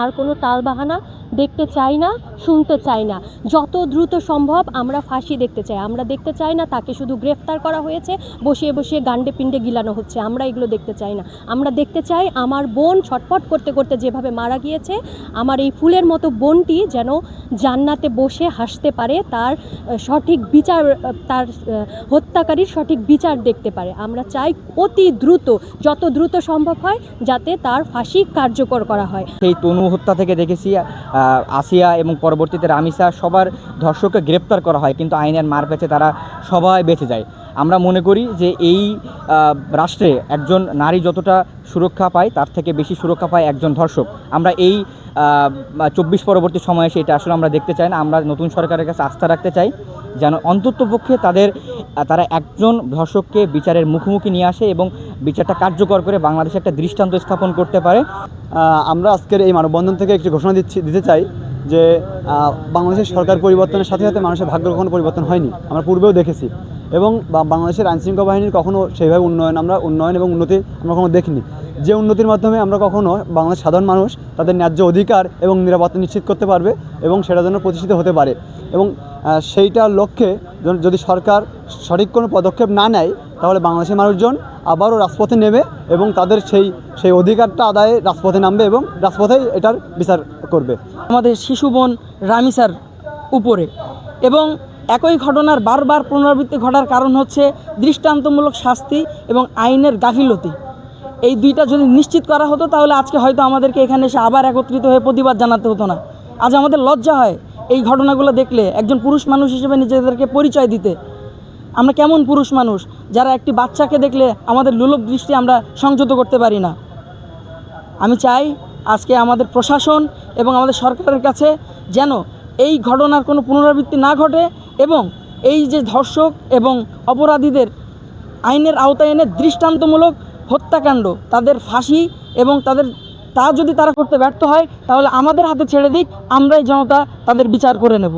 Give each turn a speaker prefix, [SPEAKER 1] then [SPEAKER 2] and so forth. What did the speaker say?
[SPEAKER 1] আর কোনো তালবাহানা দেখতে চাই না, শুনতে চাই না। যত দ্রুত সম্ভব আমরা ফাঁসি দেখতে চাই। আমরা দেখতে চাই না তাকে শুধু গ্রেফতার করা হয়েছে, বসিয়ে বসিয়ে গান্ডে পিণ্ডে গিলানো হচ্ছে, আমরা এগুলো দেখতে চাই না। আমরা দেখতে চাই আমার বোন ছটফট করতে করতে যেভাবে মারা গিয়েছে, আমার এই ফুলের মতো বোনটি যেন জান্নাতে বসে হাসতে পারে, তার সঠিক বিচার, তার হত্যাকারীর সঠিক বিচার দেখতে পারে। আমরা চাই অতি দ্রুত, যত দ্রুত সম্ভব হয় যাতে তার ফাঁসি কার্যকর করা হয়।
[SPEAKER 2] সেই তনু হত্যা থেকে দেখেছি আসিয়া এবং পরবর্তীতে রামিসা সবার ধর্ষককে গ্রেপ্তার করা হয়, কিন্তু আইনের মার পেছে তারা সবাই বেঁচে যায়। আমরা মনে করি যে এই রাষ্ট্রে একজন নারী যতটা সুরক্ষা পায় তার থেকে বেশি সুরক্ষা পায় একজন ধর্ষক। আমরা এই 24 পরবর্তী সময়ে সেটা আসলে আমরা দেখতে চাই না। আমরা নতুন সরকারের কাছে আস্থা রাখতে চাই যেন অন্ততপক্ষে তারা একজন ধর্ষককে বিচারের মুখোমুখি নিয়ে আসে এবং বিচারটা কার্যকর করে বাংলাদেশে একটা দৃষ্টান্ত স্থাপন করতে পারে।
[SPEAKER 3] আমরা আজকের এই মানববন্ধন থেকে একটি ঘোষণা দিতে চাই যে বাংলাদেশের সরকার পরিবর্তনের সাথে সাথে মানুষের ভাগ্য কখনো পরিবর্তন হয়নি, আমরা পূর্বেও দেখেছি। এবং বাংলাদেশের আইনশৃঙ্খলা বাহিনীর কখনও সেইভাবে উন্নয়ন এবং উন্নতি আমরা কখনো দেখিনি, যে উন্নতির মাধ্যমে আমরা কখনো বাংলাদেশের সাধারণ মানুষ তাদের ন্যায্য অধিকার এবং নিরাপত্তা নিশ্চিত করতে পারবে এবং সেটার জন্য প্রতিষ্ঠিত হতে পারে। এবং সেইটার লক্ষ্যে যদি সরকার সঠিক কোনো পদক্ষেপ না নেয় তাহলে বাংলাদেশের মানুষজন আবারও রাজপথে নেবে এবং তাদের সেই অধিকারটা আদায়ে রাজপথে নামবে এবং রাজপথেই এটার বিচার করবে।
[SPEAKER 4] আমাদের শিশু বোন রামিসার উপরে এবং একই ঘটনার বারবার পুনরাবৃত্তি ঘটার কারণ হচ্ছে দৃষ্টান্তমূলক শাস্তি এবং আইনের গাফিলতি। এই দুইটা যদি নিশ্চিত করা হতো তাহলে আজকে হয়তো আমাদেরকে এখানে এসে আবার একত্রিত হয়ে প্রতিবাদ জানাতে হতো না। আজ আমাদের লজ্জা হয় এই ঘটনাগুলো দেখলে একজন পুরুষ মানুষ হিসেবে নিজেদেরকে পরিচয় দিতে। আমরা কেমন পুরুষ মানুষ যারা একটি বাচ্চাকে দেখলে আমাদের লোলক দৃষ্টি আমরা সংযত করতে পারি না। আমি চাই আজকে আমাদের প্রশাসন এবং আমাদের সরকারের কাছে যেন এই ঘটনার কোনো পুনরাবৃত্তি না ঘটে এবং এই যে ধর্ষক এবং অপরাধীদের আইনের আওতায় এনে দৃষ্টান্তমূলক হত্যাকাণ্ড, তাদের ফাঁসি এবং তা যদি তারা করতে ব্যর্থ হয় তাহলে আমাদের হাতে ছেড়ে দিক, আমরাই জনতা তাদের বিচার করে নেব।